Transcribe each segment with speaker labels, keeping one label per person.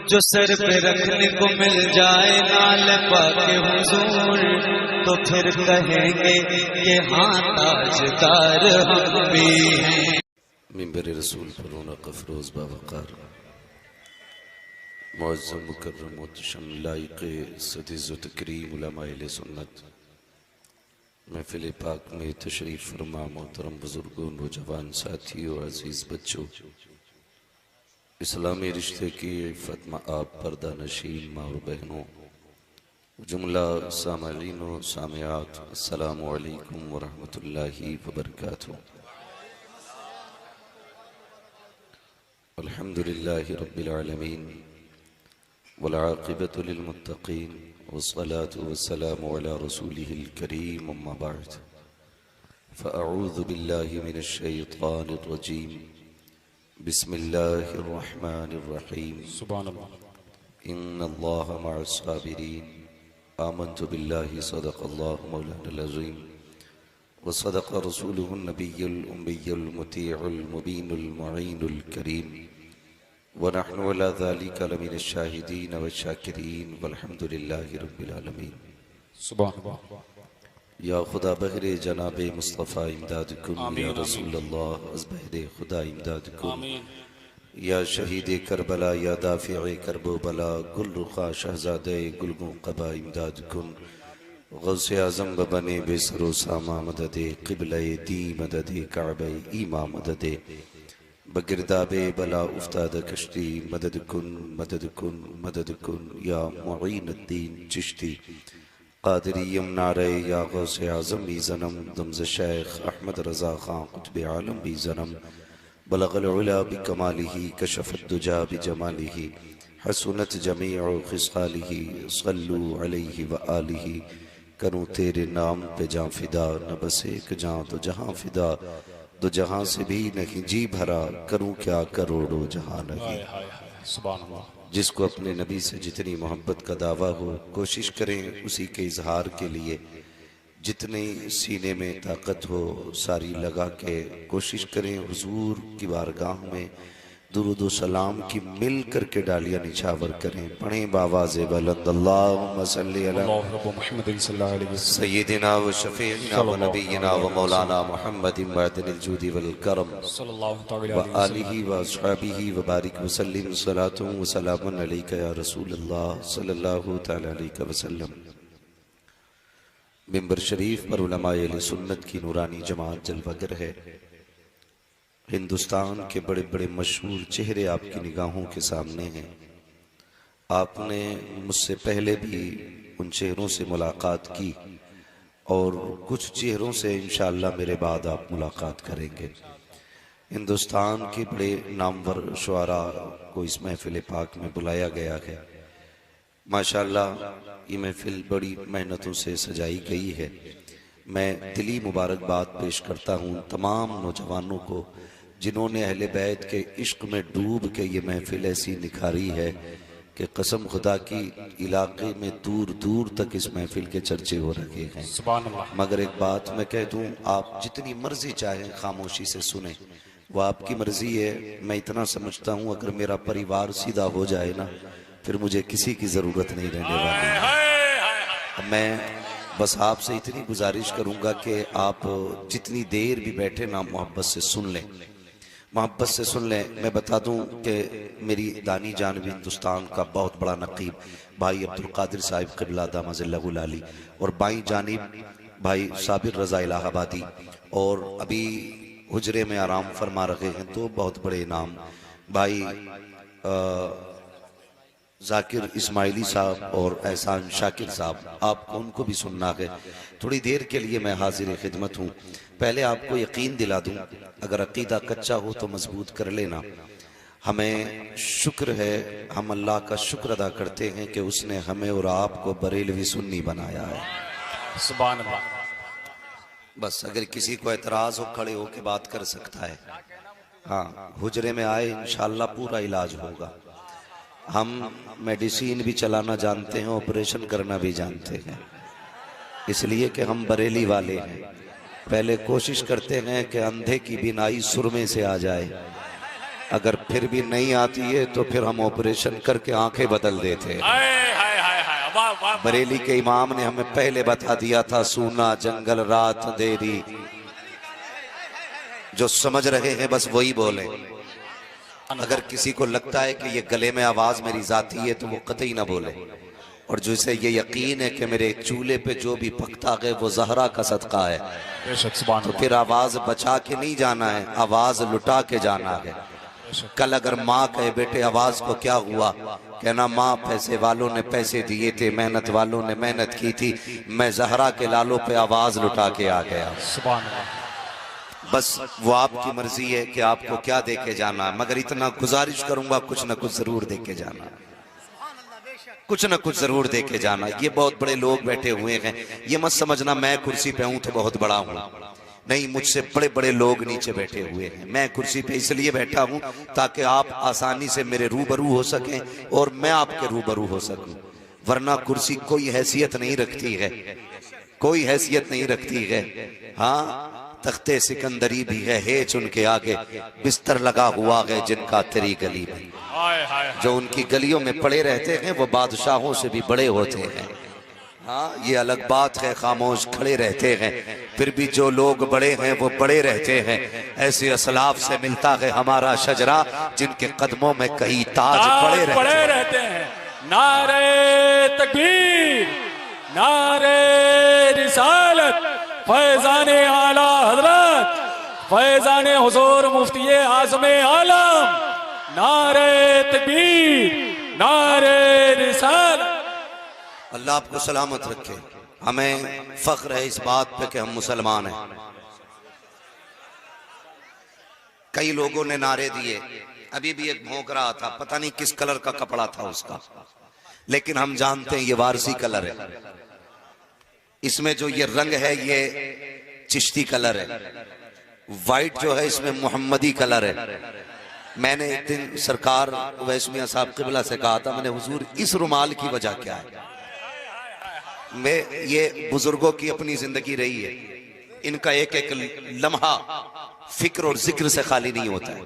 Speaker 1: जो सर पे रखने को मिल जाए नाल पाके हुजूर, तो फिर कहेंगे कि हाँ ताजदार हम भी हैं।
Speaker 2: मिंबर रसूल पर रौनक अफरोज बावकार मुअज़्ज़म मुकर्रम मुहतशम लाइक़ सदिज़ व तकरीम उलमाए अहले सुन्नत महफ़िल पाक में तशरीफ़ फरमा मोहतरम बुजुर्गों, नौजवान साथियों, अजीज़ बच्चों, इस्लामी रिश्ते की इफ़्फ़त आप पर्दा नशीन माँ और बहनों, जुमला सामईन व सामिआत, अस्सलामु अलैकुम व रहमतुल्लाहि व बरकातुहू। अल्हम्दुलिल्लाहि रब्बिल आलमीन वल आक़िबतु लिल मुत्तक़ीन वस्सलातु वस्सलामु अला रसूलिहिल करीम अम्मा बअद फ़अऊज़ु बिल्लाहि मिनश शैतानिर रजीम बिस्मिल्लाहिर रहमानिर रहीम
Speaker 3: सुभानअल्लाह
Speaker 2: इन्नल्लाह मअस साबिरीन आमन्तु बिल्लाहि सदक़ल्लाहु मौलानाल अज़ीम व सदक़ रसूलुहुन नबियुल उम्मियुल मुतीउल मुबीनुल मुईनुल करीम व नहनु अला ज़ालिका लमिनश शाहिदीन व शाकिरीन वल्हम्दुलिल्लाहि रब्बिल आलमीन।
Speaker 3: सुभानअल्लाह।
Speaker 2: या खुदा बहरे जनाबे मुस्तफ़ा इमदाद कुन, या रसूल अल्लाह अज़ बहरे खुदा इमदाद कुन, या शहीद करबला, या दाफ़िए करबो बला, गुल रुखा शहज़ादे गुलगों क़बा इमदाद कुन, गौसे आज़म बने बेसरो सामा मददे क़िबले दी मददे काबे ईमा मददे बगिरदाबे बला उफ्ताद कश्ती मदद कुन मदद कुन मदद कुन, या मुईनुद्दीन चिश्ती क़ादिरियम नारे, या गौसे आज़म भी ज़नम दुम्ज़ शेख अहमद रज़ा ख़ां क़ुत्ब आलम भी ज़नम बलग़ल उला बिकमालिही कशफ़त दुजा बिजमालिही हसनत जमीअ ख़िसालिही सल्लु अलैहि व आलिही। करूँ तेरे नाम पे जाँ फ़िदा, न बस एक जाँ तो जहाँ फ़िदा, दो जहाँ से भी नहीं जी भरा, करूँ क्या करोड़ों जहाँ नहीं।
Speaker 3: सुभानअल्लाह।
Speaker 2: जिसको अपने नबी से जितनी मोहब्बत का दावा हो, कोशिश करें उसी के इजहार के लिए जितनी सीने में ताकत हो सारी लगा के कोशिश करें हुजूर की बारगाह में दुरूद व सलाम की मिल करके डालियां निछावर करें। पढ़ें बावाज़े बुलंद अल्लाहुम्मा सल्ली अला
Speaker 3: मुहम्मद सल्लल्लाहु अलैहि वसल्लम
Speaker 2: सय्यिदिना व शफ़ीइना व नबिय्यिना व मौलाना मुहम्मदिन मअदनिल जूदि वल करम
Speaker 3: सल्लल्लाहु तआला
Speaker 2: व
Speaker 3: अलैहि वसल्लम
Speaker 2: आलिहि व अस्हाबिहि व बारिक व सल्लिम सलातुन व सलामुन अलैका या रसूलल्लाह सल्लल्लाहु तआला अलैहि वसल्लम। मिंबर शरीफ पर उलमाए अहले सुन्नत की नूरानी जमात जलवागर है। हिंदुस्तान के बड़े बड़े मशहूर चेहरे आपकी निगाहों के सामने हैं। आपने मुझसे पहले भी उन चेहरों से मुलाकात की और कुछ चेहरों से इंशाअल्लाह मेरे बाद आप मुलाकात करेंगे। हिंदुस्तान के बड़े नामवर शुआरा को इस महफिल पाक में बुलाया गया है। माशाअल्लाह ये महफिल बड़ी मेहनतों से सजाई गई है। मैं दिली मुबारकबाद पेश करता हूँ तमाम नौजवानों को जिन्होंने अहले बैत के इश्क में डूब के ये महफिल ऐसी निखारी है कि कसम खुदा की इलाके में दूर दूर तक इस महफिल के चर्चे हो रखे हैं।
Speaker 3: सुभानअल्लाह।
Speaker 2: मगर एक बात मैं कह दूँ, आप जितनी मर्जी चाहें खामोशी से सुने, वो आपकी मर्जी है। मैं इतना समझता हूँ अगर मेरा परिवार सीधा हो जाए ना, फिर मुझे किसी की ज़रूरत नहीं रहने वाली। मैं बस आपसे इतनी गुजारिश करूंगा कि आप जितनी देर भी बैठे ना मोहब्बत से सुन लें, मोहब्बत से सुन लें। मैं बता दूं कि मेरी दानी जानब हिंदुस्तान का बहुत बड़ा नकीब भाई अब्दुल कादिर साहिब क़िबला दामज़िल्लहुल आली और बाई जानिब भाई साबिर रज़ा इलाहाबादी और अभी हुजरे में आराम फरमा रहे हैं तो बहुत बड़े नाम भाई जाकिर इस्माइली साहब और एहसान शाकिर साहब, आपको उनको भी सुनना है। थोड़ी देर के लिए मैं हाजिर खिदमत हूँ। पहले आपको यकीन दिला दूँ, अगर अकीदा कच्चा हो तो मजबूत कर लेना। हमें शुक्र है, हम अल्लाह का शुक्र अदा करते हैं कि उसने हमें और आपको बरेलवी सुन्नी बनाया है।
Speaker 3: सुभानअल्लाह।
Speaker 2: बस अगर किसी को एतराज हो खड़े होकर बात कर सकता है। हाँ, हुजरे में आए, इंशाअल्लाह पूरा इलाज होगा। हम मेडिसिन भी चलाना जानते हैं, ऑपरेशन करना भी जानते हैं, इसलिए कि हम बरेली वाले हैं। पहले कोशिश करते हैं कि अंधे की बीनाई सुरमे से आ जाए, अगर फिर भी नहीं आती है तो फिर हम ऑपरेशन करके आंखें बदल देते हैं। बरेली के इमाम ने हमें पहले बता दिया था, सूना जंगल रात अंधेरी। जो समझ रहे हैं बस वही बोले। अगर किसी को लगता है कि ये गले में आवाज मेरी जाती है तो वो कतई ना बोले। और जिसे ये यकीन है कि मेरे चूल्हे पे जो भी पकता है वो जहरा का सदका है, तो फिर आवाज बचा के नहीं जाना है, आवाज लुटा के जाना है। कल अगर माँ कहे बेटे आवाज को क्या हुआ, कहना माँ पैसे वालों ने पैसे दिए थे, मेहनत वालों ने मेहनत की थी, मैं जहरा के लालों पे आवाज लुटा के आ गया। बस वो आपकी मर्जी है कि आपको क्या दे के जाना है, मगर इतना गुजारिश करूंगा कुछ ना कुछ जरूर दे के जाना, कुछ ना कुछ जरूर दे के जाना। ये बहुत बड़े लोग बैठे हुए हैं, ये मत समझना मैं कुर्सी पे हूं तो बहुत बड़ा हूं, नहीं, मुझसे बड़े बड़े लोग नीचे बैठे हुए हैं। मैं कुर्सी पे इसलिए बैठा हूं ताकि आप आसानी से मेरे रूबरू हो सकें और मैं आपके रूबरू हो सकूं, वरना कुर्सी कोई हैसियत नहीं रखती है, कोई हैसियत नहीं रखती है। हाँ, तख्ते सिकंदरी भी है हेच उनके आगे, बिस्तर लगा हुआ है जिनका तेरी गली में। जो उनकी गलियों में पड़े रहते हैं वो बादशाहों से भी बड़े होते हैं। हाँ, ये अलग बात है, खामोश खड़े रहते हैं, फिर भी जो लोग बड़े हैं वो बड़े रहते हैं। ऐसे असलाफ से मिलता है हमारा शजरा जिनके कदमों में कई ताज पड़े रहते हैं।
Speaker 3: नारे तकबीर, नारे रिसालत, फैजाने आला हजरत, फैजाने हुजूर मुफ्ती आज़म आलम, नारे तकबीर, नारे रिसालत।
Speaker 2: अल्लाह आपको सलामत रखे। हमें फख्र है इस बात पे कि हम मुसलमान हैं। कई लोगों ने नारे दिए, अभी भी एक भौंक रहा था, पता नहीं किस कलर का कपड़ा था उसका, लेकिन हम जानते हैं ये वारसी कलर है। इसमें जो ये रंग है ये चिश्ती कलर है, वाइट जो है इसमें मोहम्मदी कलर है। मैंने एक दिन सरकार उवैस मियां साहब क़िबला से कहा था, मैंने हुजूर इस रुमाल की वजह क्या है? मैं ये बुजुर्गों की अपनी जिंदगी रही है, इनका एक एक लम्हा फिक्र और जिक्र से खाली नहीं होता है।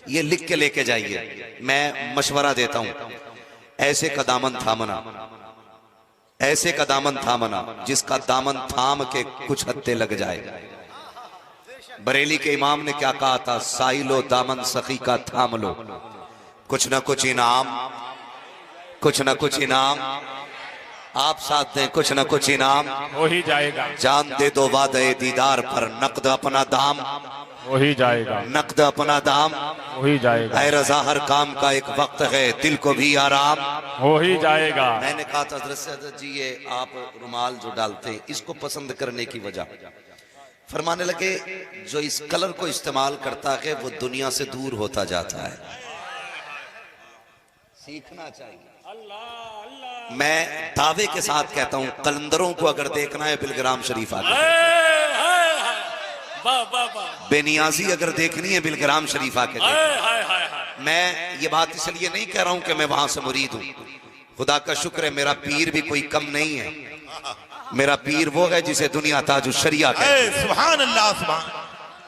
Speaker 2: ये लिख के लेके जाइए, मैं मशवरा देता हूं, ऐसे का दामन थामना, ऐसे का दामन थामना जिसका दामन थाम के कुछ हत्ते लग जाए। बरेली के इमाम ने क्या कहा था, साइलो दामन सखी का थाम लो, कुछ ना कुछ इनाम, कुछ ना कुछ इनाम आप साथ दें, कुछ ना कुछ इनाम
Speaker 3: हो ही जाएगा।
Speaker 2: जान दे दो वादे दीदार पर, नकद अपना दाम
Speaker 3: हो ही जाएगा,
Speaker 2: नकद अपना दाम
Speaker 3: हो ही जाएगा।
Speaker 2: ऐ रज़ा हर काम का एक वक्त है, दिल को भी आराम
Speaker 3: हो ही जाएगा।
Speaker 2: मैंने कहा था हज़रत जी ये आप रुमाल जो डालते हैं इसको पसंद करने की वजह, फरमाने लगे जो इस कलर को इस्तेमाल करता है वो दुनिया से दूर होता जाता है, सीखना चाहिए। मैं दावे के साथ कहता हूं कलंदरों को अगर देखना है बिलग्राम शरीफ आके, बेनियाजी अगर देखनी है बिलग्राम शरीफ आके। मैं ये बात इसलिए नहीं कह रहा हूं कि मैं वहां से मुरीद हूं, खुदा का शुक्र है मेरा पीर भी कोई कम नहीं है। मेरा पीर वो है जिसे दुनिया ताजु शरिया कहती है। सुभान अल्लाह, सुभान।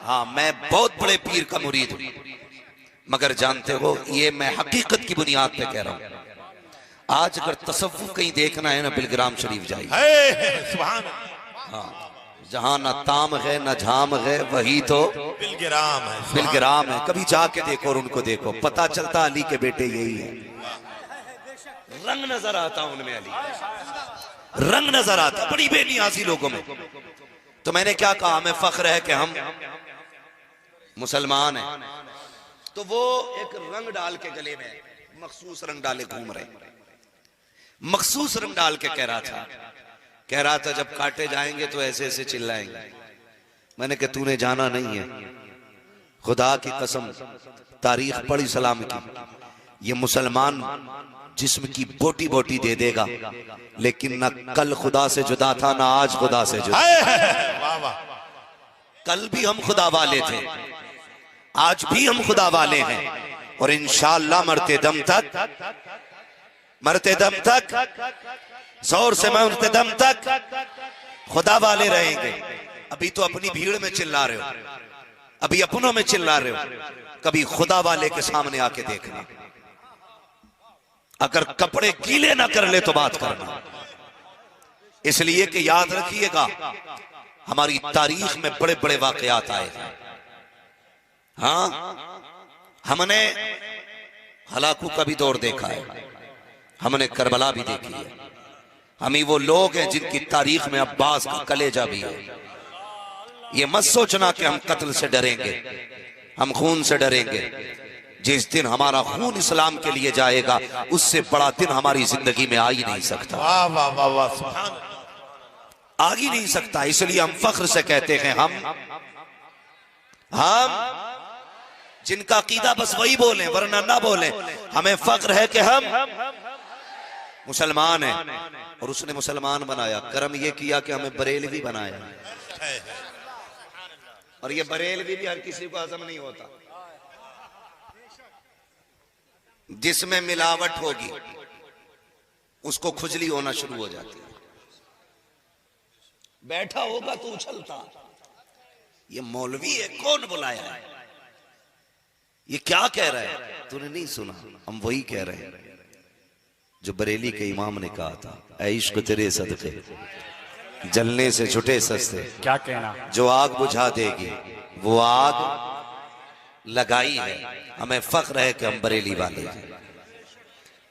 Speaker 2: हाँ, मैं बहुत बड़े पीर का मुरीद हूं, मगर जानते हो ये मैं हकीकत की बुनियाद पे कह रहा हूं। आज अगर तसव्वुफ कहीं देखना है ना बिलग्राम शरीफ जाइए। सुभान। हाँ, जहां ना ताम है ना झाम है वही तो बिलग्राम है, बिलग्राम है। कभी जाके देखो और उनको देखो, पता चलता अली के बेटे यही है। रंग नजर आता उनमें, अली रंग नजर आता बड़ी बेनियाजी लोगों में। तो मैंने क्या कहा, हमें फख्र है कि हम मुसलमान हैं। तो वो एक रंग डाल के गले में मखसूस रंग डाले घूम रहे, मखसूस रंग डाल के कह रहा था जब काटे जाएंगे तो ऐसे ऐसे चिल्लाएंगे। मैंने कहा तूने जाना नहीं है, खुदा की कसम तारीख पढ़ी सलाम की, ये मुसलमान जिस्म की बोटी बोटी दे देगा, लेकिन ना कल खुदा से जुदा था ना आज खुदा से जुदा। कल भी हम खुदा वाले थे, आज भी हम खुदा वाले हैं, और इंशाअल्लाह मरते दम तक जोर से मरते दम तक खुदा वाले रहेंगे। अभी तो अपनी भीड़ में चिल्ला रहे हो, अभी अपनों में चिल्ला रहे हो, कभी खुदा वाले के सामने आके देखना, अगर कपड़े गीले ना कर ले तो बात करना। इसलिए कि याद रखिएगा, हमारी तारीख में बड़े बड़े वाकयात आए हैं। हाँ, हमने हलाकू का भी दौर देखा है, हमने करबला भी देखी है। हम ही वो लोग हैं जिनकी तारीख में अब्बास का कलेजा भी है। ये मत सोचना कि हम कत्ल से डरेंगे, हम खून से डरेंगे। जिस दिन हमारा खून इस्लाम के लिए जाएगा, उससे बड़ा दिन हमारी जिंदगी में आ ही नहीं सकता।
Speaker 4: वाह वाह वाह वाह, सुभान,
Speaker 2: आ ही नहीं सकता। इसलिए हम फख्र से कहते हैं, हम जिनका अकीदा बस वही बोलें, वरना ना बोलें। हमें फख्र है कि हम मुसलमान हैं। और उसने मुसलमान बनाया, करम ये किया कि हमें बरेलवी बनाया। और ये बरेलवी भी हर किसी को हजम नहीं होता। जिसमें मिलावट होगी उसको खुजली होना शुरू हो जाती है। बैठा होगा तो उछलता, ये मौलवी है, कौन बुलाया है, ये क्या कह रहा है, तूने नहीं सुना? हम वही कह रहे हैं जो बरेली के इमाम ने कहा था, ऐ इश्क तेरे सदके जलने से छुटे सस्ते।
Speaker 3: क्या कहना,
Speaker 2: जो आग बुझा देगी वो आग लगाई है। हमें फख्र है कि हम बरेली वाले हैं।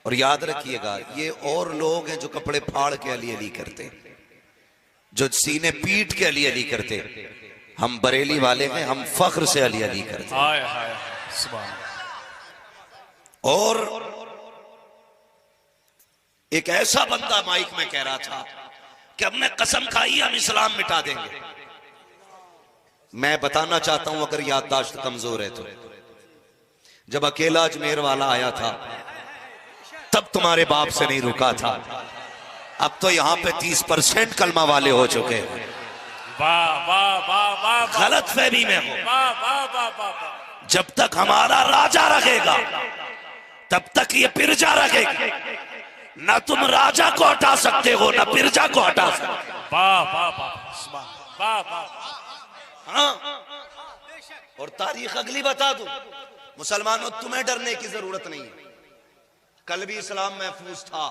Speaker 2: और याद रखिएगा, ये और लोग हैं जो कपड़े फाड़ के अली अली करते, जो सीने पीट के अली अली करते। हम बरेली वाले हैं, हम फख्र से अली अली करते।
Speaker 3: हाय हाय सुभान।
Speaker 2: और एक ऐसा बंदा माइक में कह रहा था कि हमने कसम खाई हम इस्लाम मिटा देंगे। मैं बताना चाहता हूं, अगर याददाश्त कमजोर है तो, जब अकेला अजमेर वाला आया था तब तुम्हारे बाप से नहीं रुका था। अब तो यहां पे 30% कलमा वाले हो चुके हैं।
Speaker 3: वाह वाह वाह वाह,
Speaker 2: गलत फहमी में हो।
Speaker 3: वाह वाह वाह वाह।
Speaker 2: जब तक हमारा राजा रहेगा तब तक ये पिरजा रहेगी। ना तुम राजा को हटा सकते हो, ना पिरजा को हटा सकते हो।
Speaker 3: वाह वाह वाह सुभान, वाह वाह।
Speaker 2: हाँ, और तारीख अगली बता दूं, मुसलमानों तुम्हें डरने की जरूरत नहीं है। कल भी इस्लाम महफूज था,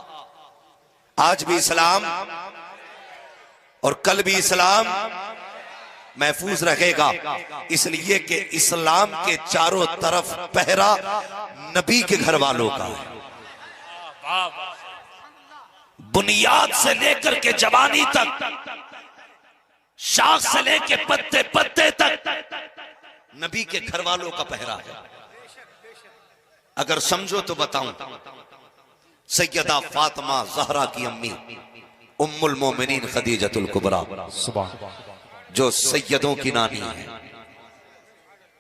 Speaker 2: आज भी इस्लाम, और कल भी इस्लाम महफूज रहेगा। इसलिए कि इस्लाम के चारों तरफ पहरा नबी के घर वालों का है। बुनियाद से लेकर के जवानी तक, शाख से लेकर पत्ते पत्ते तक नबी के घर वालों का पहरा है। अगर समझो तो बताऊं, सैयदा फातिमा ज़हरा की अम्मी उम्मुल मोमिनीन खदीजतुल कुबरा, जो सैयदों की नानी है,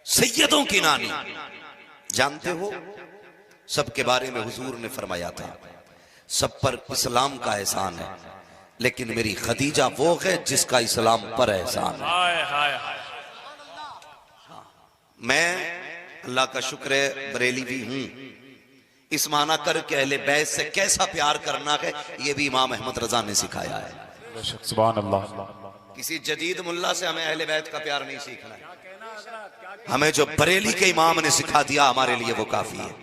Speaker 2: सैयदों की नानी, जानते हो सबके बारे में हुजूर ने फरमाया था, सब पर इस्लाम का एहसान है, लेकिन मेरी खदीजा वो है जिसका इस्लाम पर एहसान है। मैं अल्लाह का शुक्र है बरेली भी हूं। इस माना कर के अहले बैत से कैसा प्यार करना है, ये भी इमाम अहमद रजा ने सिखाया है।
Speaker 3: सुभान अल्लाह।
Speaker 2: किसी जदीद मुल्ला से हमें अहले बैत का प्यार नहीं सीखना है। हमें जो बरेली के इमाम ने सिखा दिया हमारे लिए वो काफी है।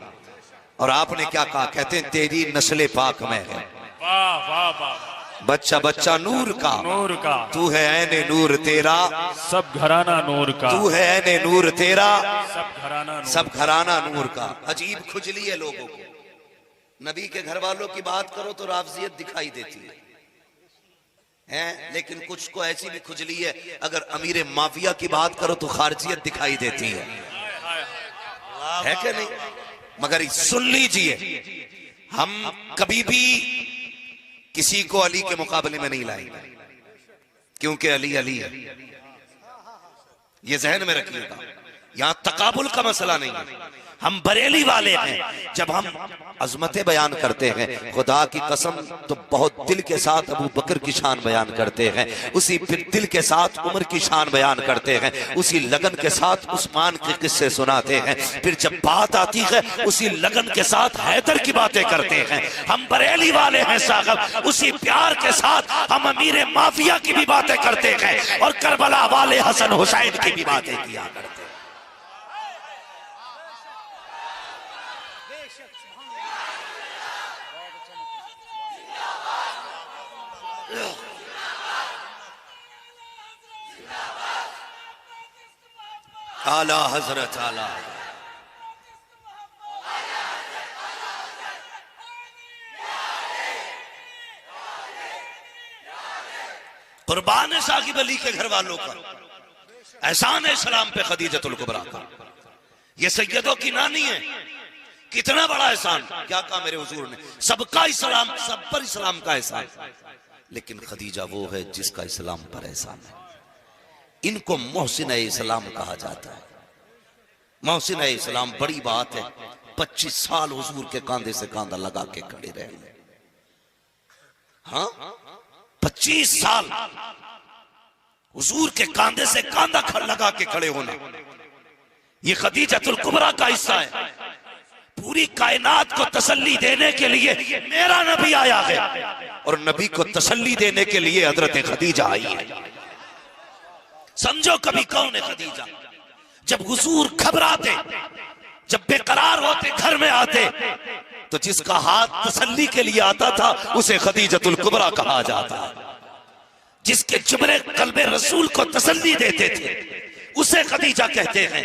Speaker 2: और आपने क्या कहा, कहते हैं तेरी नस्ले पाक में है।
Speaker 3: वाह वाह वाह।
Speaker 2: बच्चा बच्चा नूर का,
Speaker 3: नूर का
Speaker 2: तू है ऐने नूर तेरा,
Speaker 3: सब घराना नूर का,
Speaker 2: तू है ऐने नूर तेरा,
Speaker 3: सब घराना नूर,
Speaker 2: सब घराना नूर का। अजीब खुजली है लोगों को, नबी के घर वालों की बात करो तो राफजियत दिखाई देती है, लेकिन कुछ को ऐसी भी खुजली है, अगर अमीर माफिया की बात करो तो खारजियत दिखाई देती है कि नहीं? मगर सुन लीजिए, हम कभी भी किसी को अली के मुकाबले में नहीं लाएंगे, क्योंकि अली अली है। ये जहन में रखिएगा, यहां तकाबुल का मसला नहीं है। हम बरेली वाले हैं। जब हम अजमतें बयान करते हैं, खुदा की कसम, तो बहुत दिल के साथ अबू बकर की शान बयान करते हैं, उसी फिर दिल के साथ उमर की शान बयान करते हैं, उसी लगन के साथ उस्मान के किस्से सुनाते हैं। फिर जब बात आती है उसी लगन के साथ हैदर की बातें करते हैं। हम बरेली वाले हैं साहब, उसी प्यार के साथ हम अमीर माफिया की भी बातें करते हैं और करबला वाले हसन हुसैन की भी बातें किया करते हैं। आला हजरत आला कुर्बान है साकिब अली के घर वालों का एहसान है इस्लाम पे खदीजतुल कुबरा का। ये सैयदों की नानी है, कितना बड़ा एहसान। क्या कहा मेरे हुजूर ने, सबका इस्लाम, सब पर इस्लाम का एहसान, लेकिन खदीजा वो है जिसका इस्लाम पर एहसान है। इनको मोहसिन इस्लाम कहा जाता है। मोहसिन इस्लाम बड़ी बात है। 25 साल हुजूर के कांधे से कांधा लगा के खड़े रहे। हाँ 25 साल हुजूर के कांधे से कांधा लगा के खड़े होना, ये खदीजतुल कुबरा का हिस्सा है। पूरी कायनात को तसल्ली देने के लिए मेरा नबी आया है, और नबी को तसल्ली देने के लिए हजरत खदीजा आई है। समझो कभी कौन है खदीजा। जब हुजूर घबराते, जब बेकरार होते, घर में आते, तो जिसका हाथ तसल्ली के लिए आता था उसे खदीजतुल कुबरा कहा जाता। जिसके जुमरे कल्बे रसूल को तसल्ली देते थे उसे खदीजा कहते हैं।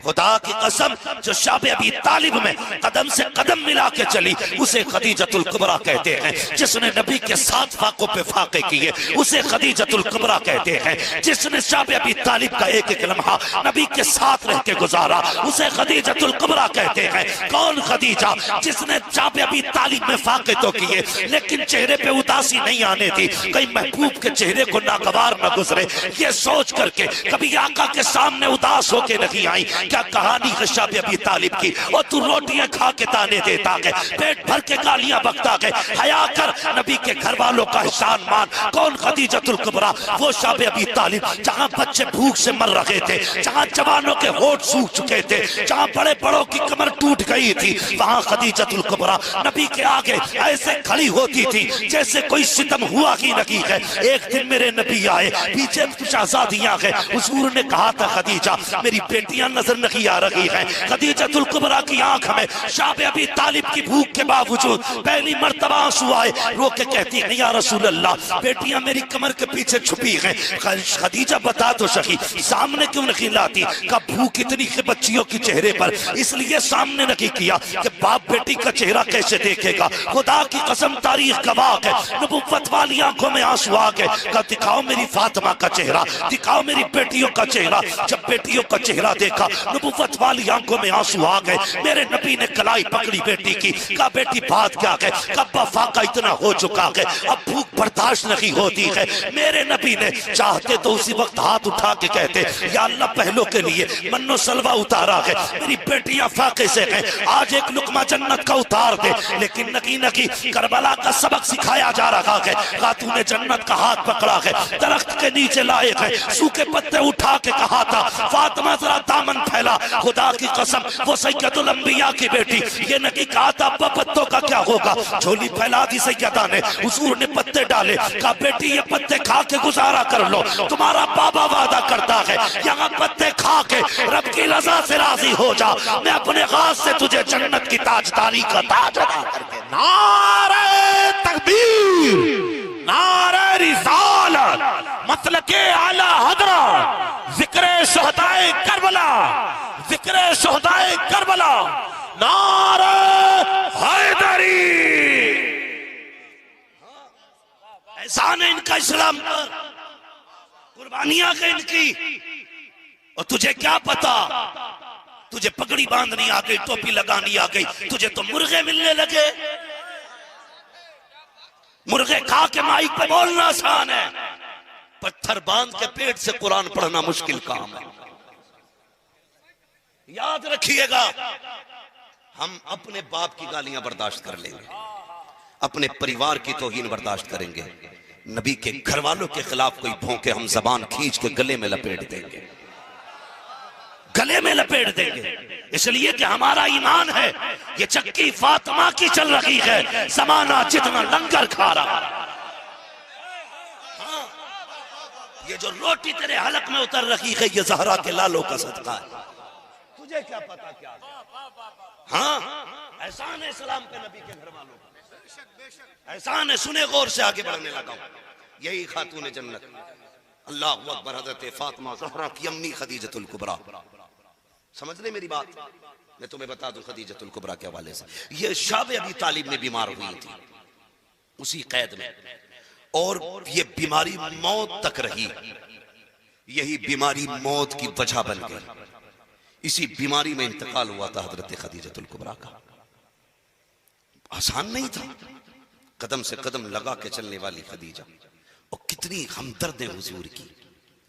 Speaker 2: खुदा की कसम, जो शाबे अबी तालिब में कदम से कदम मिला के चली उसे खदीजतुल कुबरा कहते हैं। जिसने नबी के साथ फाकों पे फाके किए उसे खदीजतुल कुबरा कहते हैं। जिसने शाबे अबी तालिब का एक एक लम्हा नबी के साथ रह के गुजारा उसे खदीजतुल कुबरा कहते हैं। कौन खदीजा? जिसने शाबे अबी तालिब में फाके तो किए, लेकिन चेहरे पे उदासी नहीं आने दी, कहीं महबूब के चेहरे को नागवार न गुजरे, ये सोच करके कभी आका के सामने उदास होके नहीं आई। क्या कहानी है शाबे अबी तालिब की। और तू रोटियां खा के ताने देता है, पेट भर के गालियां बकता है, हया कर, नबी के घर वालों का एहसान मान। कौन खदीजतुल कुबरा? वो शाबे अबी तालिब जहां बच्चे भूख से मर रहे थे, जहां जवानों के होठ सूख चुके थे, जहां बड़े बड़ों की कमर टूट गई थी, वहां खदीजतुल कुबरा नबी के आगे ऐसे खड़ी होती थी जैसे कोई सितम हुआ ही नहीं है। एक दिन मेरे नबी आए, पीछे शहजादियां गए, हुजूर ने कहा था खदीजा मेरी बेटियां नजर नहीं आ रही है। खदीजतुल कुबरा की आंख में शाबे अबी तालिब की भूख के बावजूद पहली मर्तबा आंसू आए। रो के कहती है या रसूल अल्लाह, बेटियां मेरी कमर के पीछे छुपी हैं। खदीजा बता तो सही, सामने क्यों नहीं लाती? का भूख इतनी है बच्चियों के चेहरे पर, इसलिए सामने नहीं किया कि बाप बेटी का चेहरा कैसे देखेगा। खुदा की कसम तारीख गवाह है, नबुव्वत वाली आंखों में आंसू आ गए। कहा दिखाओ मेरी फातिमा का चेहरा, दिखाओ मेरी बेटियों का चेहरा। जब बेटियों का चेहरा देखा, नबुव्वत वाली आंखों में आंसू आ गए। मेरे नबी ने कलाई पकड़ी बेटी की, कहा बेटी बात क्या है? कब फाका इतना हो चुका है, अब भूख बर्दाश्त नहीं होती है। मेरे नबी ने चाहते तो उसी वक्त हाथ उठा के कहते या अल्लाह पहलों के लिए मन्नो सलवा उतारा है, मेरी बेटियां फाके से हैं, आज एक लुकमा जन्नत का उतार दे। लेकिन नकी नकी करबला का सबक सिखाया जा रहा है। खातून ने जन्नत का हाथ पकड़ा है, दरख्त के नीचे लाए है, सूखे पत्ते उठा के कहा था फातिमा जरा दामन फैला। खुदा की कसम वो सैयदुल अंबिया की बेटी, ये नहीं कहा था अब्बा पत्तों का क्या होगा। झोली फैला दी सैयदा ने, हुजूर ने पत्ते डाले, कहा बेटी ये पत्ते खा के गुजारा कर लो, तुम्हारा बाबा वादा करता है यहाँ पत्ते खा के रब की रजा से राजी हो जा, मैं अपने हाथ से तुझे जन्नत की ताजदारी का ताज अदा करके।
Speaker 3: नारे तकबीर, नारे रिसालत, मसलके आला हजरत, जिक्र शुहदाए करबला, जिक्र शुहदाए करबला, नारे हैदरी।
Speaker 2: एहसान है इनका इस्लाम पर, कुर्बानियां गई इनकी। और तुझे क्या पता, तुझे पगड़ी बांधनी आ गई, टोपी लगानी आ गई, तुझे तो मुर्गे मिलने लगे। मुर्गे खा के माइक पे बोलना आसान है, पत्थर बांध के पेट से कुरान पढ़ना मुश्किल काम है। याद रखिएगा, हम अपने बाप की गालियां बर्दाश्त कर लेंगे, अपने परिवार की तौहीन बर्दाश्त करेंगे, नबी के घर वालों के खिलाफ कोई भौंके हम जबान खींच के गले में लपेट देंगे, गले में लपेट देंगे। इसलिए कि हमारा ईमान है ये चक्की फातिमा की चल रही है, जमाना जितना लंगर खा रहा। हाँ, ये जो रोटी तेरे हलक में उतर रही है ये ज़हरा के लालों का सदका है। तुझे क्या पता क्या? हाँ, एहसान है इस्लाम पे नबी के घर वालों का, एहसान है। सुने गौर से, आगे बढ़ने लगा हूं। यही खातून जन्नत, अल्लाह अकबर, हज़रत फातिमा ज़हरा की अम्मी खदीजतुल कुबरा, समझ रहे मेरी बात? मैं तुम्हें बता दूं खदीजतुल कुबरा के हवाले से, ये शाब अबी तालिब में बीमार हुई थी उसी कैद में, और ये बीमारी मौत तक रही। यही बीमारी मौत की वजह बन गई। इसी बीमारी में इंतकाल हुआ था हजरत खदीजतुल कुबरा का। आसान नहीं था, कदम से कदम लगा के चलने वाली खदीजा, और कितनी हमदर्दें हुजूर की,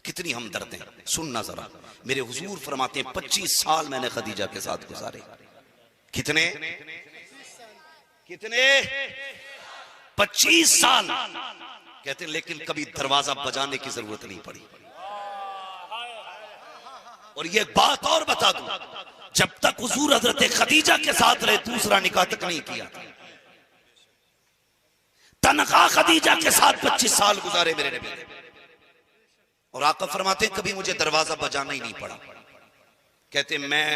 Speaker 2: कितनी हमदर्दें। सुनना जरा, मेरे हुजूर फरमाते हैं 25 साल मैंने खदीजा के साथ गुजारे। कितने कितने 25 साल। कहते हैं लेकिन कभी दरवाजा बजाने की जरूरत नहीं पड़ी। और ये बात और बता दूं, जब तक हुजूर हजरत खदीजा के साथ रहे दूसरा निकाह तक नहीं किया। तनखा खदीजा के साथ 25 साल गुजारे मेरे नबी ने। और आका फरमाते कभी मुझे दरवाजा बजाना ही नहीं पड़ा। कहते मैं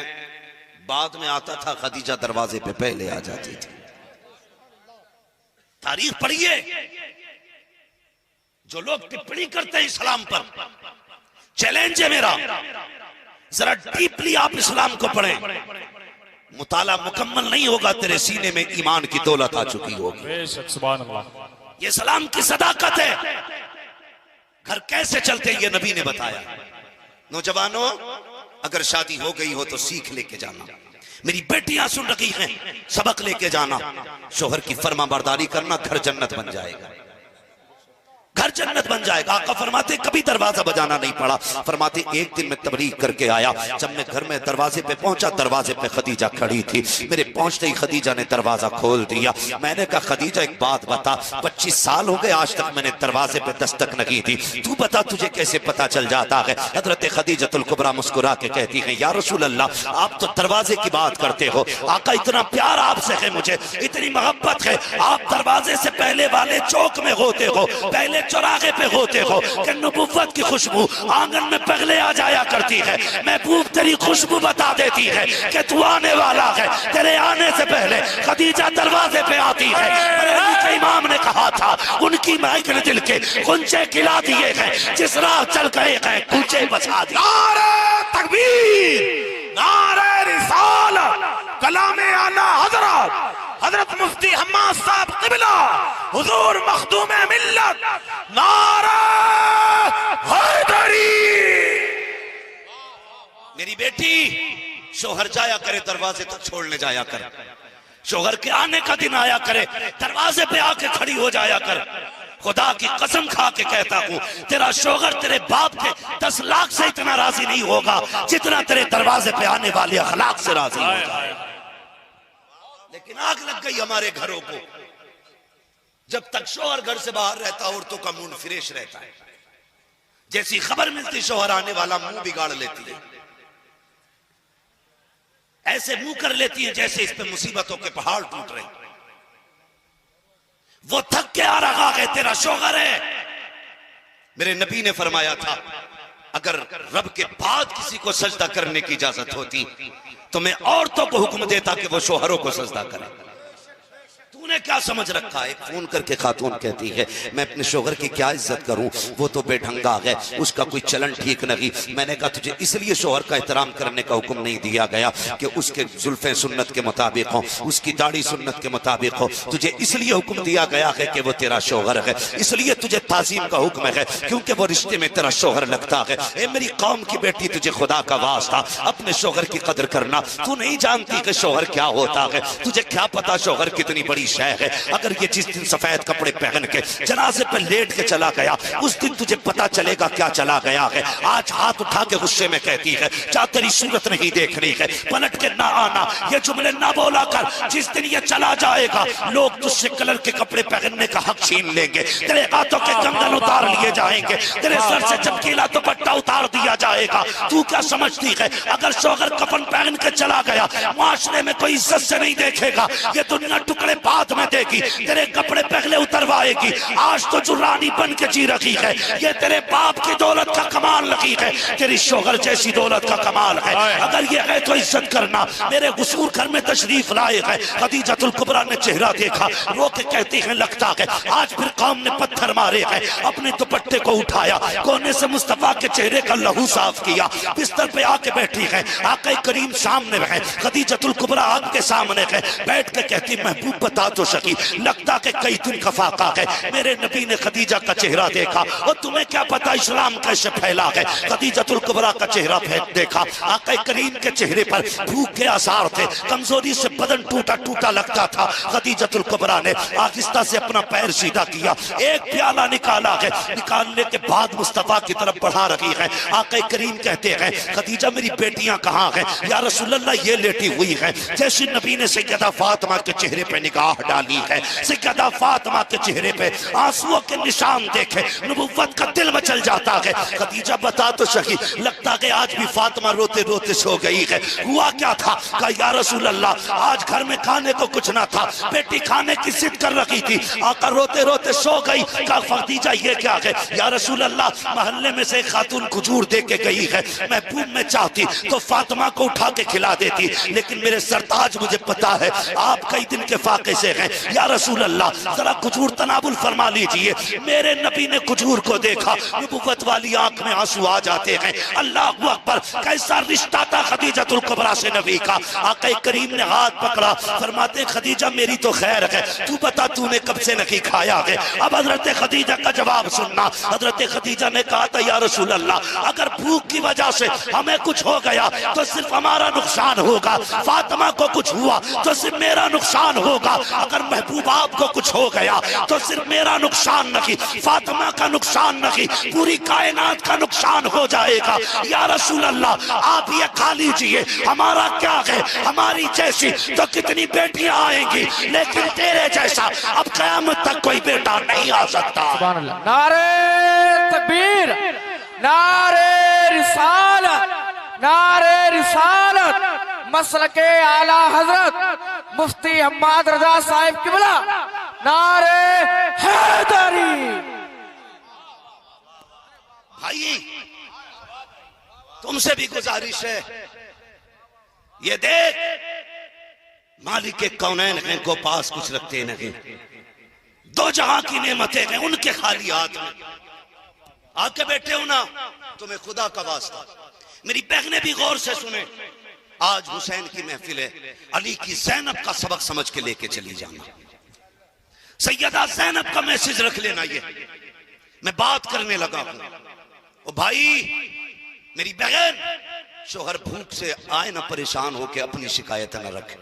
Speaker 2: बाद में आता था, खदीजा दरवाजे पे पहले आ जाती थी। तारीख पढ़िए, जो लोग टिप्पणी करते हैं इस्लाम पर, चैलेंज है मेरा, जरा डीपली आप इस्लाम को पढ़ें। मुताला मुकम्मल नहीं होगा, तेरे सीने में ईमान की दौलत आ चुकी होगी।
Speaker 3: बेशक, सुभान अल्लाह।
Speaker 2: ये इस्लाम की सदाकत है। घर कैसे चलते ये नबी ने बताया। नौजवानों, अगर शादी हो गई हो तो सीख लेके जाना। मेरी बेटियां सुन रही हैं, सबक लेके जाना। शोहर की फरमाबरदारी करना, घर जन्नत बन जाएगा, घर जन्नत बन जाएगा। आका फरमाते कभी दरवाजा बजाना नहीं पड़ा। फरमाते एक दिन मैं तबलीग करके आया, जब मैं घर में दरवाजे पे पहुंचा, दरवाजे पे खदीजा खड़ी थी। मेरे पहुंचते ही खदीजा ने दरवाजा खोल दिया। मैंने कहा खदीजा एक बात बता, 25 साल हो गए आज तक मैंने दरवाजे पे दस्तक नहीं दी, तू बता तुझे कैसे पता चल जाता है। हजरत खदीजतुल कुबरा मुस्कुरा के कहती है, या रसूल अल्लाह, आप तो दरवाजे की बात करते हो, आका इतना प्यार आपसे है, मुझे इतनी मोहब्बत है, आप दरवाजे से पहले वाले चौक में होते हो, पहले चौराहे पे होते हो कि नबुव्वत की खुशबू आंगन में पहले आ जाया करती है। महबूब तेरी खुशबू बता देती है कि तू आने वाला है। तेरे आने से पहले खदीजा दरवाजे पे आती है। बरेली के इमाम ने कहा था, उनकी महक ने दिल के कुंचे खिला दिए हैं, जिस राह चल गए हैं कुंचे बचा दिए।
Speaker 3: नारे तकबीर, नारे रिसालत, कलामे आला हजरत हजरत मुफ्ती हम्माद साहब क़िबला हुजूर मखदूम मिल्लत, नारे हैदरी।
Speaker 2: मेरी बेटी, शोहर जाया करे दरवाजे तक छोड़ने जाया कर, शोहर के आने का दिन आया करे दरवाजे पे आके खड़ी हो जाया कर। खुदा की कसम खा के कहता हूं, तेरा शोहर तेरे बाप के 10 लाख से इतना राजी नहीं होगा जितना तेरे दरवाजे पे आने वाले अखलाक से राजी हो जाएगा। लेकिन आग लग गई हमारे घरों को। जब तक शोहर घर से बाहर रहता, औरतों का मूड फ्रेश रहता है। जैसी खबर मिलती शोहर आने वाला, मुंह बिगाड़ लेती है, ऐसे मुंह कर लेती है जैसे इस पे मुसीबतों के पहाड़ टूट रहे। वो थक के आ रहा है, तेरा शोहर है। मेरे नबी ने फरमाया था, अगर रब के बाद किसी को सजदा करने की इजाजत होती तो मैं औरतों को हुक्म देता कि वो शोहरों को सजदा करें। तूने क्या समझ रखा है? फोन करके खातून कहती है, मैं अपने शोहर की क्या इज्जत करूं, वो तो बेढंगा है, उसका कोई चलन ठीक नहीं। मैंने कहा तुझे इसलिए शोहर का एहतराम करने का हुक्म नहीं दिया गया कि उसके जुल्फे सुन्नत के मुताबिक हो, उसकी दाढ़ी सुन्नत के मुताबिक हो। तुझे इसलिए हुक्म दिया गया है कि वो तेरा शोहर है, इसलिए तुझे ताजीम का हुक्म है क्योंकि वो रिश्ते में तेरा शोहर लगता है। ए मेरी कौम की बेटी, तुझे खुदा का वास्ता अपने शोहर की कदर करना। तू नहीं जानती कि शोहर क्या होता है, तुझे क्या पता शोहर कितनी बड़ी शय है। अगर ये जिस दिन सफेद कपड़े पहन के जनाजे पे लेट के चला गया, उस दिन तुझे पता चलेगा क्या चला गया है। आज हाथ उठा के गुस्से में कहती है, जा तेरी सूरत नहीं देखनी है, पलट के ना आना, ये जुमले ना बोला कर। जिस दिन ये चला जाएगा, लोग तुझसे कलर के कपड़े पहनने का हक छीन लेंगे, तेरे हाथों के कंगन उतार लिए जाएंगे, तेरे सर से चमकीला दुपट्टा उतार दिया जाएगा। तू क्या समझती है, अगर शोहर कफन पहन के चला गया, मुआशरे में कोई इज्जत से नहीं देखेगा, ये दुनिया टुकड़े बात
Speaker 3: हाथ में देगी, तेरे कपड़े पहले उतरवाएगी। आज तो जो रानी बन के जी रखी है, ये तेरे बाप की दौलत का कमाल लगी है, तेरी शोहर जैसी दौलत का कमाल है। अगर ये है तो इज्जत करना। मेरे गुसूर घर में तशरीफ लाए है। खदीजतुल कुबरा ने चेहरा देखा, रो के कहती है लगता है आज फिर कौम ने पत्थर मारे हैं। अपने दुपट्टे को उठाया, कोने से मुस्तफा के चेहरे का लहू साफ किया, बिस्तर पे आके बैठी है। आका करीम सामने है, खदीजतुल कुबरा आग के सामने है, बैठ के कहती महबूब बता तो सकी, लगता के कई दिन का फाका है। मेरे नबी ने खदीजा का चेहरा देखा, और तुम्हें क्या पता इस्लाम कैसे फैला है। खदीजतुल कुबरा का चेहरा देखा, आका करीम के चेहरे पर भूख के आसार थे, कमजोरी से बदन टूटा टूटा लगता था। खदीजतुल कुबरा ने आहिस्ता से अपना पैर सीधा किया, एक प्याला निकाला है, निकालने के बाद मुस्तफा की तरफ बढ़ा रही है। आका करीम कहते हैं खदीजा मेरी बेटियां कहाँ हैं? या रसूलल्लाह ये लेटी हुई है। जैसे नबी ने सैयदा फातिमा के चेहरे पे निगाह डाली है, सैयदा फातिमा के चेहरे पे आंसुओं के निशान देखे, नबुव्वत का दिल मचल जाता है। खदीजा बता तो सही, लगता है आज भी फातिमा रोते रोते सो गई है। हुआ क्या था? कहा या रसूल अल्लाह आज घर में खाने को कुछ ना था, बेटी खाने की जिद कर रखी थी, आका रोते रोते सो गई। कहा खदीजा ये क्या है? या रसूल अल्लाह मोहल्ले में से खातून खजूर दे के गई है, महबूब में चाहती तो फातिमा को उठा के खिला देती, लेकिन मेरे सरताज मुझे पता है आप कई दिन के फाके से हैं। या रसूल अल्लाह जरा खजूर तनाबुल फरमा लीजिए। मेरे नबी ने खजूर को देखा, नबुव्वत वाली आंख में आंसू आ जाते हैं। अल्लाह अकबर, कैसा रिश्ता था खदीजतुल कुबरा से नबी का। आका करीम ने हाथ पकड़ा, फरमाते खदीजा मेरी तो खैर है, तू बता तूने कब से नहीं खाया है? अब हजरत खदीजा का जवाब सुनना। हजरत खदीजा ने कहा था या रसूल अल्लाह अगर भूख की वजह से हमें कुछ हो गया तो सिर्फ हमारा नुकसान होगा, फातिमा को कुछ हुआ तो सिर्फ मेरा नुकसान होगा। अगर महबूब आपको कुछ हो गया तो सिर्फ मेरा नुकसान नहीं, फातिमा का नुकसान नहीं, पूरी कायनात का नुकसान हो जाएगा। या रसूल अल्लाह आप ये खा लीजिए, हमारा क्या है, हमारी जैसी तो कितनी बेटियां आएंगी, लेकिन तेरे जैसा अब कयामत तक कोई बेटा नहीं आ सकता।
Speaker 4: नारे तकबीर, नारे रिसालत, नारे रिसालत, मसलके आला हजरत मुफ्ती हम्माद रजा साहिब किबला, नारे हैदरी।
Speaker 3: भाई तुमसे भी गुजारिश है, ये देख मालिक के कौनैन हैं को पास कुछ रखते नहीं, दो जहां की नेमतें हैं उनके खाली हाथ में आके बैठे हो ना। तुम्हें खुदा का वास्ता मेरी बहनें भी गौर से सुने, आज हुसैन की महफिल है, अली की ज़ैनब का सबक समझ के लेके चली जाना। सैयदा ज़ैनब का मैसेज रख लेना। ये मैं बात करने लगा हूं। ओ भाई मेरी बहन, शोहर भूख से आए ना परेशान होके अपनी शिकायत न रखे,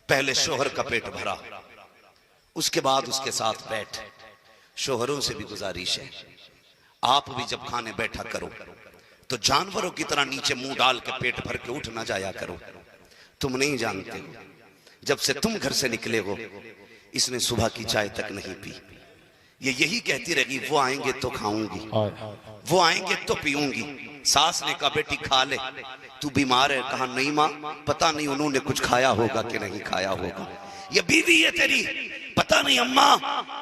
Speaker 3: पहले शोहर का पेट भरा, उसके बाद उसके साथ बैठ। शोहरों से भी गुजारिश है, आप भी जब खाने बैठा करो तो जानवरों की तरह नीचे मुंह डाल के पेट भर के उठ ना जाया करो। तुम नहीं जानते हो, जब से तुम घर से निकले हो इसने सुबह की चाय तक नहीं पी। ये यही कहती रहेगी वो आएंगे तो खाऊंगी, वो आएंगे तो पीऊंगी। सास ने कहा बेटी खा ले, तू बीमार है? कहा नहीं माँ, पता नहीं उन्होंने कुछ खाया होगा कि नहीं खाया होगा। ये बीवी है तेरी? पता नहीं अम्मा,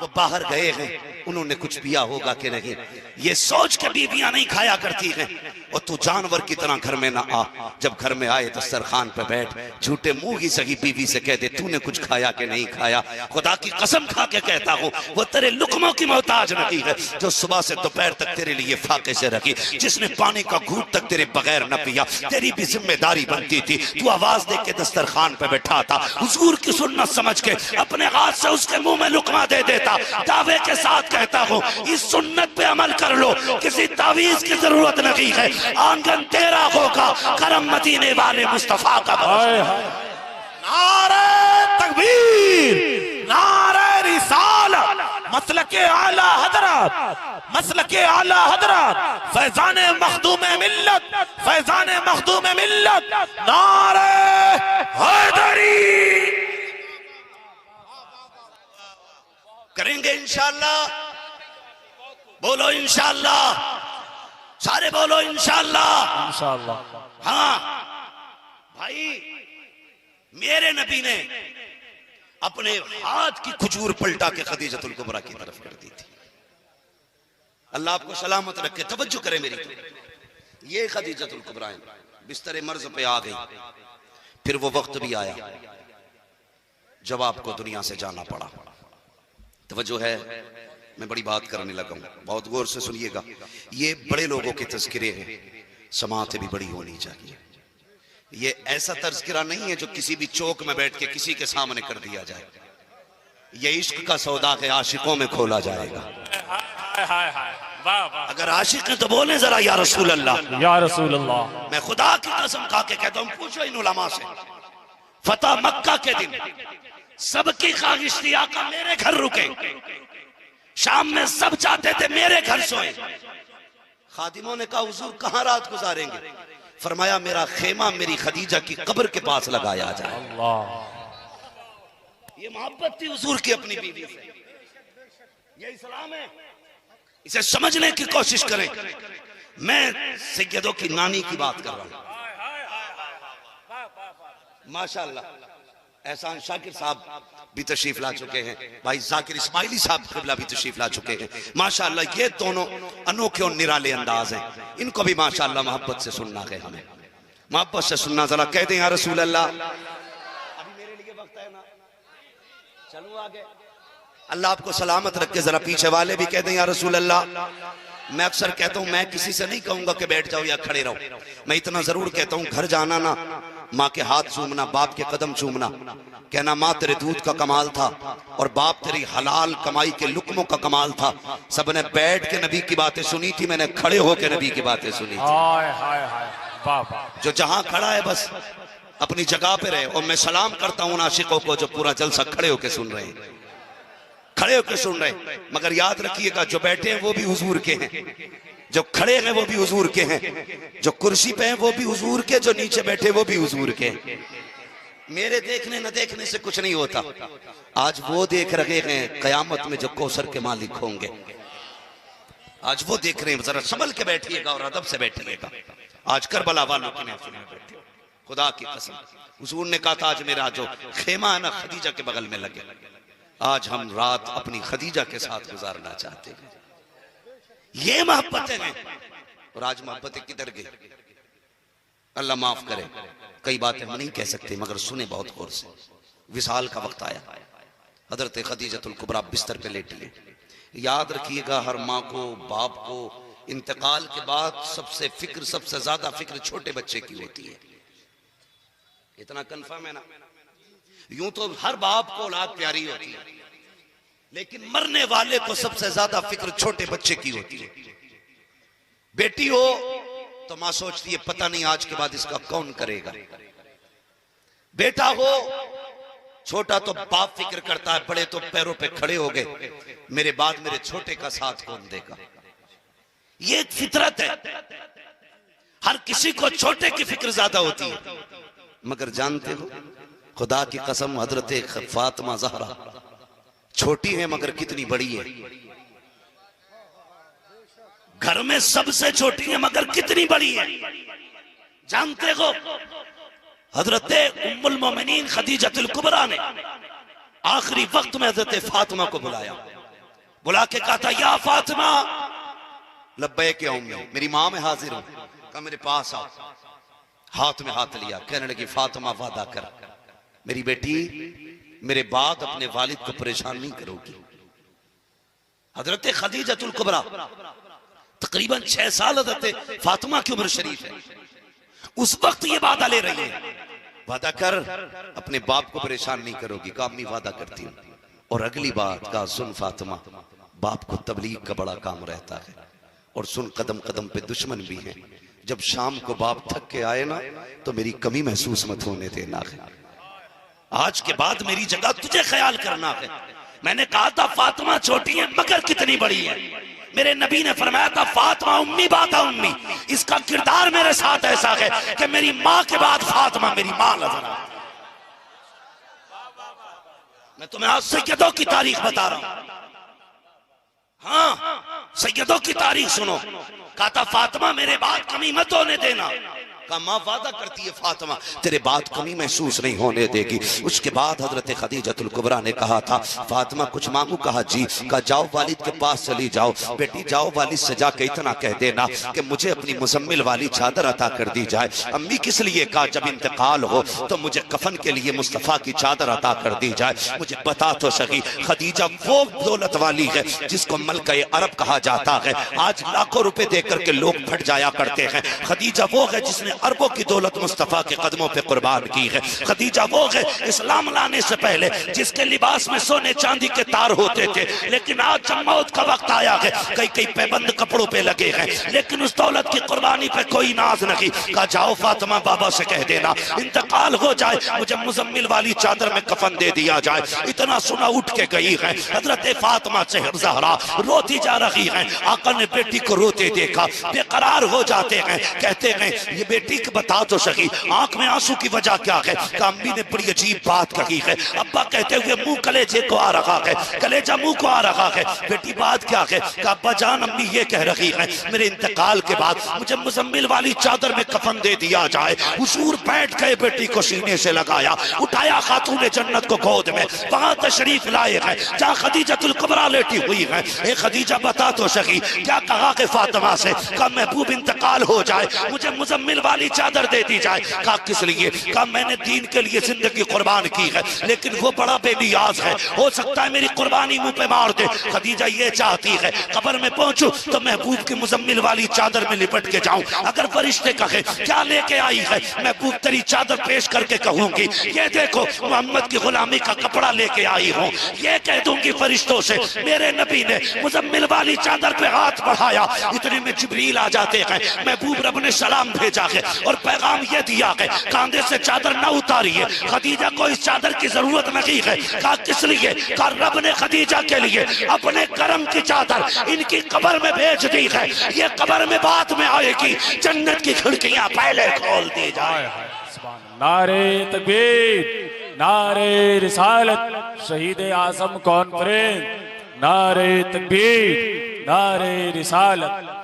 Speaker 3: वो बाहर गए हैं, उन्होंने कुछ पिया होगा कि नहीं। ये सोच के बीवियां नहीं खाया करती हैं। और तू जानवर की तरह घर में ना आ, जब घर में आए तो सरखान पे बैठ, झूठे मुंह की सगी बीवी से कह दे तूने कुछ खाया कि नहीं खाया। खुदा की कसम खा के कहता हूँ वो तेरे लुकमों की मोहताज नहीं है, जो सुबह से दोपहर तक तेरे लिए फाके से रखी, जिसने पानी का घूंट तक तेरे बगैर न पिया। तेरी भी जिम्मेदारी बनती थी, तू आवाज दे के दस्तरखान पे बैठा था, हुजूर की सुन्नत समझ के अपने हाथ से उसके मुंह में लुकमा दे देता। दावे के साथ कहता हूँ इस सुन्नत पे अमल कर लो, किसी तावीज की जरूरत नहीं है। आंगन तेरा होगा, करम मदीने वाले मुस्तफा का। नारे तकबीर, नारे रिसालत, मसलके आला हजरत, मसलके आला हजरत, फैजाने मखदूमे मिल्लत, फैजाने मखदूमे मिल्लत, नारे हैदरी। करेंगे इंशाअल्लाह, बोलो इंशाअल्लाह, सारे बोलो इंशाअल्लाह। इंशाअल्लाह। हाँ भाई, मेरे नबी ने अपने हाथ की खजूर पलटा के खदीजतुल कुबरा की तरफ कर दी थी। अल्लाह आपको सलामत रखे। तवज्जो करें मेरी तरफ। ये खदीजतुल कुबरा बिस्तर मर्ज पे आ गई। फिर वो वक्त भी आया जब आपको दुनिया से जाना पड़ा। तवज्जो है, मैं बड़ी बात करने लगा हूं, बहुत गौर से सुनिएगा। ये बड़े लोगों के तज़किरे हैं, समाअत भी बड़ी होनी चाहिए। ये ऐसा तज़किरा नहीं है जो किसी भी चौक में बैठ के किसी के सामने कर दिया जाए। ये इश्क का सौदा के आशिकों में खोला जाएगा। अगर आशिक है तो बोले जरा या रसूल अल्लाह,
Speaker 5: या रसूल अल्लाह।
Speaker 3: मैं खुदा की कसम खा के कहता हूं, पूछो इन उलमा से, फतह मक्का के दिन सबकी ख्वाहिश थी आका मेरे घर रुके, शाम में सब चाहते थे मेरे घर सोए। खादिमों ने कहा हुजूर कहां रात गुजारेंगे? फरमाया मेरा खेमा मेरी खदीजा की कब्र के पास लगाया जाए। ये मोहब्बत थी हुजूर की अपनी बीवी से। ये इस्लाम है, इसे समझने की कोशिश करें। मैं सैयदों की नानी की बात कर रहा हूं। माशाअल्लाह एहसान शाकिर साहब भी तशरीफ ला चुके हैं, भाई जाकिर इस्माइली साहब क़िबला भी तशरीफ ला चुके हैं। माशाअल्लाह ये दोनों अनोखे और निराले अंदाज हैं। इनको भी माशाअल्लाह मोहब्बत से सुनना है, हमें मोहब्बत से सुनना। जरा कह दें या रसूल अल्लाह। अभी मेरे लिए वक्त है ना, चलो आगे। अल्लाह आपको सलामत रखे। जरा पीछे वाले भी कह दें या रसूल अल्लाह। मैं अक्सर कहता हूं मैं किसी से नहीं कहूंगा कि बैठ जाओ या खड़े रहो। मैं इतना जरूर कहता हूं, घर जाना ना माँ के हाथ चूमना, बाप के कदम चूमना, कहना माँ तेरे दूध का कमाल था और बाप तेरी हलाल कमाई के लुक्मों का कमाल था। सबने बैठ के नबी की बातें सुनी थी, मैंने खड़े होकर नबी की बातें सुनी थी। जो जहां खड़ा है बस अपनी जगह पे रहे। और मैं सलाम करता हूं उन आशिकों को जो पूरा जलसा खड़े होकर सुन रहे हैं, खड़े होकर सुन रहे हैं। मगर याद रखिएगा जो बैठे हैं वो भी हुजूर के हैं, जो खड़े हैं वो भी हुजूर के हैं, जो कुर्सी पे हैं वो भी हुजूर के, जो नीचे बैठे वो भी हुजूर के। मेरे देखने न देखने से कुछ नहीं होता। आज वो देख रहे हैं कयामत में जो कौसर के मालिक होंगे, आज वो देख रहे हैं। जरा संभल के बैठिएगा और अदब से बैठिएगा। आज करबला वालों की महफिल में बैठे, खुदा की कसम हुजूर ने कहा था आज मेरा जो खेमा है ना खदीजा के बगल में लगे। आज हम रात अपनी खदीजा के साथ गुजारना चाहते हैं। ये मोहब्बतें हैं। और आज मोहब्बतें किधर गई? अल्लाह माफ करे, कई बातें हम नहीं कह सकते मगर सुने बहुत गौर से। विसाल का वक्त आया, हजरत खदीजतुल कुबरा बिस्तर पे लेटी है। याद रखिएगा हर माँ को बाप को इंतकाल के बाद सबसे फिक्र, सबसे ज्यादा फिक्र छोटे बच्चे की होती है। इतना कंफर्म है ना? यूं तो हर बाप को औलाद प्यारी होती है, लेकिन मरने वाले को सबसे ज्यादा फिक्र छोटे बच्चे की होती है। बेटी हो तो मां सोचती है पता नहीं आज के बाद इसका कौन करेगा। बेटा हो, छोटा तो बाप फिक्र करता है, बड़े तो पैरों पे खड़े हो गए, मेरे बाद मेरे छोटे का साथ कौन देगा। ये एक फितरत है। हर किसी को छोटे की फिक्र ज्यादा होती है। मगर जानते हो खुदा की कसम हजरत फातिमा ज़हरा छोटी है मगर कितनी बड़ी है। घर में सबसे छोटी है मगर कितनी बड़ी है। जानते हो हजरत उम्मुल मोमिनीन खदीजतुल कुबरा ने आखिरी वक्त में हजरत फातिमा को बुलाया, बुला के कहा था या फातिमा। लब्बैक या उम्मी, मेरी मां में हाजिर हूं। कहा मेरे पास आओ। हाथ में हाथ लिया, कहने लगी फातिमा वादा कर मेरी बेटी मेरे बाद अपने वालिद को परेशान नहीं करोगी। हजरत खदीजतुल कुबरा तकरीबन 6 साल हजरत फातिमा की उम्र शरीफ है। उस वक्त ये वादा ले रही है, वादा कर अपने बाप को परेशान नहीं करोगी। कहा अम्मी वादा करती हूँ। और अगली बात कहा सुन फातिमा, बाप को तबलीग का बड़ा काम रहता है और सुन कदम कदम पे दुश्मन भी हैं। जब शाम को बाप थक के आए ना तो मेरी कमी महसूस मत होने देना है। आज के बाद मेरी जगह तुझे ख्याल करना है। मैंने कहा था फातिमा छोटी है मगर कितनी बड़ी है। मेरे नबी ने फरमाया था फातिमा उम्मी बाता उम्मी। इसका किरदार मेरे साथ ऐसा है कि मेरी माँ के बाद फातिमा मेरी माँ नजर आती। मैं तुम्हें आज सैयदों की तारीख बता रहा हूं। हाँ सैयदों की तारीख सुनो। कहा था फातिमा मेरे बाद कमी मत होने देना। का माँ वादा करती है फातिमा तेरे बात कमी महसूस नहीं होने देगी। उसके बाद हजरत खदीजतुल कुबरा ने कहा था फातिमा कुछ मांगू, कहा जी। कहा जाओ वालिद के पास चली जाओ, बेटी जाओ वालिद से जाके इतना कह देना कि मुझे अपनी मुजम्मिल वाली चादर अता कर दी जाए। अम्मी किस लिए? कहा जब इंतकाल हो तो मुझे कफन के लिए मुस्तफा की चादर अता कर दी जाए। मुझे बता तो सही खदीजा वो दौलत वाली है जिसको मलका अरब कहा जाता है, आज लाखों रुपए देकर के लोग फट जाया करते हैं। खदीजा वो है जिसने अरबों की दौलत मुस्तफा के कदमों पे कुर्बान की है। खदीजा वो है इस्लाम लाने से पहले जिसके लिबास में सोने चांदी के तार होते थे, लेकिन आज जब मौत का वक्त आया है कई कई पैबंद कपड़ों पे लगे हैं, लेकिन उस दौलत की कुर्बानी पे कोई नाज नहीं। कहा जाओ फातिमा बाबा से कह देना इंतकाल हो जाए मुझे मुजम्मिल वाली चादर में कफन दे दिया जाए। इतना सुना उठ के गई है हजरत फातिमा से ज़हरा रोती जा रही है। आका ने बेटी को रोते देखा, बेकरार हो जाते हैं, कहते हैं ये बेटी को बता तो सही आंख में आंसू की वजह क्या है? अम्मी ने बड़ी अजीब बात कही है। अब्बा कहते हुए मुंह कलेजे को आ रहा है, कलेजा मुंह को आ रहा है। बेटी बात क्या है? अब्बा जान अम्मी ये कह रही है मेरे इंतकाल के बाद मुझे मुजम्मिल वाली चादर में कफन दे दिया जाए। हुजूर बैठ गए, बेटी को सीने से लगाया, उठाया खातून जन्नत को गोद में, वहां तशरीफ लाए हैं जहाँ खदीजतुल कुबरा लेटी हुई है। ए खदीजा बता तो सही क्या कहा कि फातिमा से? कहा महबूब इंतकाल हो जाए मुझे मुजम्मिल वाली चादर दे दी जाए। कहा किस लिए? कहा मैंने दीन के लिए जिंदगी कुर्बान की है, लेकिन वो बड़ा बेनियाज है, हो सकता है मेरी कुर्बानी मुंह पे मार दे। खदीजा ये चाहती है कब्र में पहुंचू तो महबूब की मुजम्मिल वाली चादर में लिपट के जाऊं। अगर फरिश्ते कहे क्या लेके आई है, महबूब तेरी चादर पेश करके कहूंगी ये देखो मोहम्मद की गुलामी का कपड़ा लेके आई हूँ। ये कह दूंगी फरिश्तों से मेरे नबी ने मुजम्मिल वाली चादर पे हाथ बढ़ाया, इतने में जिब्रील आ जाते हैं। महबूब रब ने सलाम भेजा है और पैगाम ये दिया है कांधे से चादर न उतारिए, खदीजा को इस चादर की जरूरत नहीं है। कहा किस लिए? कहा रब ने खदीजा के लिए अपने करम की चादर इनकी कब्र में भेज दी है, ये कब्र में बाद में आएगी, जन्नत की खिड़कियां पहले खोल दी जाए।
Speaker 5: नारे तकबीर, नारे रिसालत, शहीद आजम कॉन्फ्रेंस, नारे तकबीर, नारे रिसालत।